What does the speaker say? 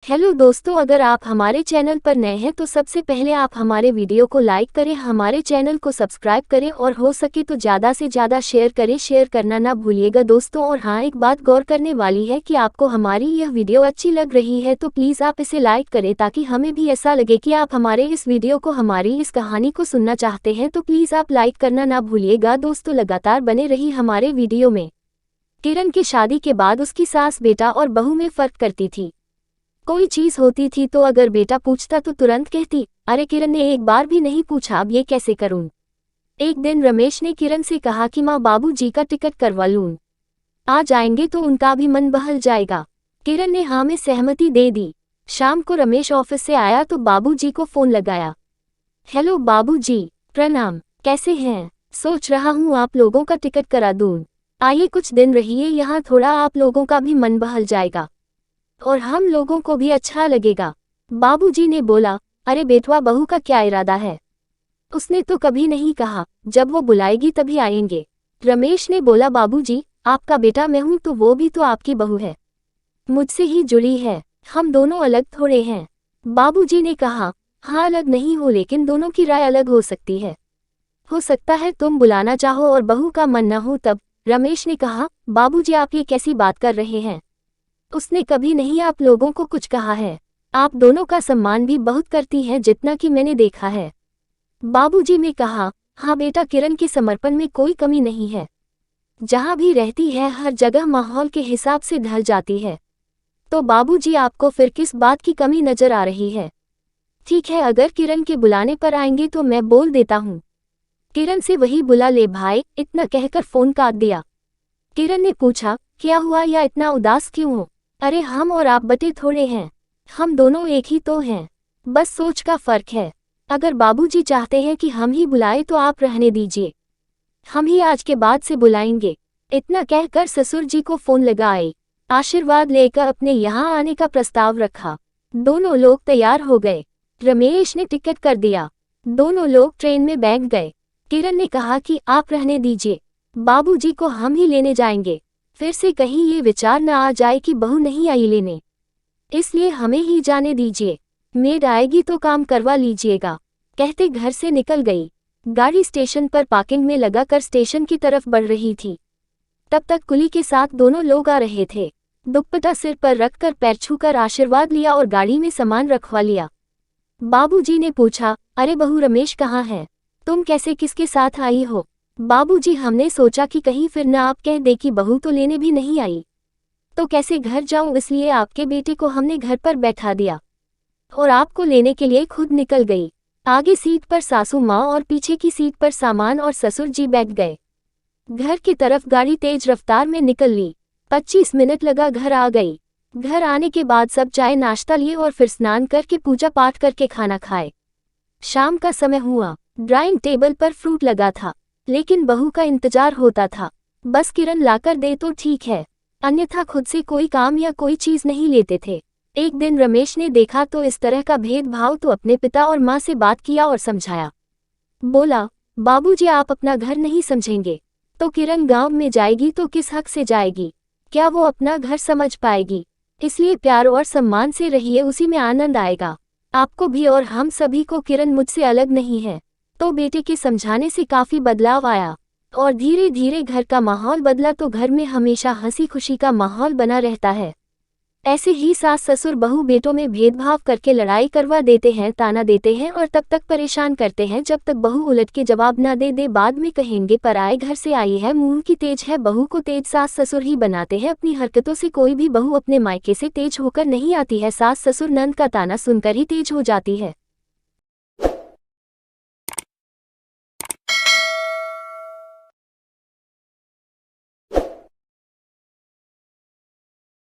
Hello दोस्तों, अगर आप हमारे चैनल पर नए हैं तो सबसे पहले आप हमारे वीडियो को लाइक करें, हमारे चैनल को सब्सक्राइब करें और हो सके तो ज़्यादा से ज़्यादा शेयर करें। शेयर करना ना भूलिएगा दोस्तों। और हाँ, एक बात गौर करने वाली है कि आपको हमारी यह वीडियो अच्छी लग रही है तो प्लीज़ आप इसे लाइक करें ताकि हमें भी ऐसा लगे कि आप हमारे इस वीडियो को, हमारी इस कहानी को सुनना चाहते हैं। तो प्लीज़ आप लाइक करना ना भूलिएगा दोस्तों। लगातार बने रही हमारे वीडियो में। किरण की शादी के बाद उसकी सास बेटा और बहू में फ़र्क करती थी। कोई चीज होती थी तो अगर बेटा पूछता तो तुरंत कहती, अरे किरण ने एक बार भी नहीं पूछा, अब ये कैसे करूं। एक दिन रमेश ने किरण से कहा कि माँ बाबूजी का टिकट करवा लूं, आ जाएंगे तो उनका भी मन बहल जाएगा। किरण ने हाँ में सहमति दे दी। शाम को रमेश ऑफिस से आया तो बाबूजी को फोन लगाया। हेलो बाबूजी, प्रणाम, कैसे हैं? सोच रहा हूँ आप लोगों का टिकट करा दूं। आइए कुछ दिन रहिए यहाँ, थोड़ा आप लोगों का भी मन बहल जाएगा और हम लोगों को भी अच्छा लगेगा। बाबूजी ने बोला, अरे बेटवा, बहू का क्या इरादा है? उसने तो कभी नहीं कहा, जब वो बुलाएगी तभी आएंगे। रमेश ने बोला, बाबूजी आपका बेटा मैं हूं तो वो भी तो आपकी बहू है, मुझसे ही जुड़ी है, हम दोनों अलग थोड़े हैं। बाबूजी ने कहा, हाँ अलग नहीं हो, लेकिन दोनों की राय अलग हो सकती है। हो सकता है तुम बुलाना चाहो और बहू का मन न हो तब। रमेश ने कहा, बाबूजी आप ये कैसी बात कर रहे हैं? उसने कभी नहीं आप लोगों को कुछ कहा है। आप दोनों का सम्मान भी बहुत करती है, जितना कि मैंने देखा है। बाबूजी ने कहा, हाँ बेटा, किरण के समर्पण में कोई कमी नहीं है। जहाँ भी रहती है हर जगह माहौल के हिसाब से ढल जाती है। तो बाबूजी आपको फिर किस बात की कमी नजर आ रही है? ठीक है, अगर किरण के बुलाने पर आएंगे तो मैं बोल देता हूँ। किरण से वही बुला ले भाई, इतना कहकर फोन काट दिया। किरण ने पूछा, क्या हुआ या इतना उदास क्यों हो? अरे हम और आप बटे थोड़े हैं, हम दोनों एक ही तो हैं, बस सोच का फर्क है। अगर बाबूजी चाहते हैं कि हम ही बुलाए तो आप रहने दीजिए, हम ही आज के बाद से बुलाएंगे। इतना कहकर ससुर जी को फोन लगाए, आशीर्वाद लेकर अपने यहाँ आने का प्रस्ताव रखा। दोनों लोग तैयार हो गए। रमेश ने टिकट कर दिया, दोनों लोग ट्रेन में बैठ गए। किरण ने कहा कि आप रहने दीजिए, बाबूजी को हम ही लेने जाएंगे। फिर से कहीं ये विचार न आ जाए कि बहू नहीं आई लेने, इसलिए हमें ही जाने दीजिए, मेड आएगी तो काम करवा लीजिएगा। कहते घर से निकल गई। गाड़ी स्टेशन पर पार्किंग में लगाकर स्टेशन की तरफ बढ़ रही थी। तब तक कुली के साथ दोनों लोग आ रहे थे। दुपट्टा सिर पर रखकर पैर छूकर आशीर्वाद लिया और गाड़ी में सामान रखवा लिया। बाबूजी ने पूछा, अरे बहू रमेश कहाँ है? तुम कैसे किसके साथ आई हो? बाबूजी, हमने सोचा कि कहीं फिर न आप कह दे कि बहू तो लेने भी नहीं आई, तो कैसे घर जाऊं, इसलिए आपके बेटे को हमने घर पर बैठा दिया और आपको लेने के लिए खुद निकल गई। आगे सीट पर सासू माँ और पीछे की सीट पर सामान और ससुर जी बैठ गए। घर की तरफ गाड़ी तेज रफ्तार में निकल ली। 25 मिनट लगा, घर आ गई। घर आने के बाद सब चाय नाश्ता लिए और फिर स्नान करके पूजा पाठ करके खाना खाए। शाम का समय हुआ। ड्राइंग टेबल पर फ्रूट लगा था, लेकिन बहू का इंतजार होता था। बस किरण लाकर दे तो ठीक है, अन्यथा खुद से कोई काम या कोई चीज नहीं लेते थे। एक दिन रमेश ने देखा तो इस तरह का भेदभाव, तो अपने पिता और माँ से बात किया और समझाया। बोला, बाबूजी आप अपना घर नहीं समझेंगे तो किरण गांव में जाएगी तो किस हक से जाएगी? क्या वो अपना घर समझ पाएगी? इसलिए प्यार और सम्मान से रहिए, उसी में आनंद आएगा आपको भी और हम सभी को। किरण मुझसे अलग नहीं है। तो बेटे के समझाने से काफी बदलाव आया और धीरे धीरे घर का माहौल बदला, तो घर में हमेशा हंसी खुशी का माहौल बना रहता है। ऐसे ही सास ससुर बहू बेटों में भेदभाव करके लड़ाई करवा देते हैं, ताना देते हैं और तब तक परेशान करते हैं जब तक बहू उलट के जवाब न दे बाद में कहेंगे पराए घर से आई है, मुंह की तेज है। बहू को तेज सास ससुर ही बनाते हैं अपनी हरकतों से। कोई भी बहू अपने मायके से तेज होकर नहीं आती है, सास ससुर नंद का ताना सुनकर ही तेज हो जाती है।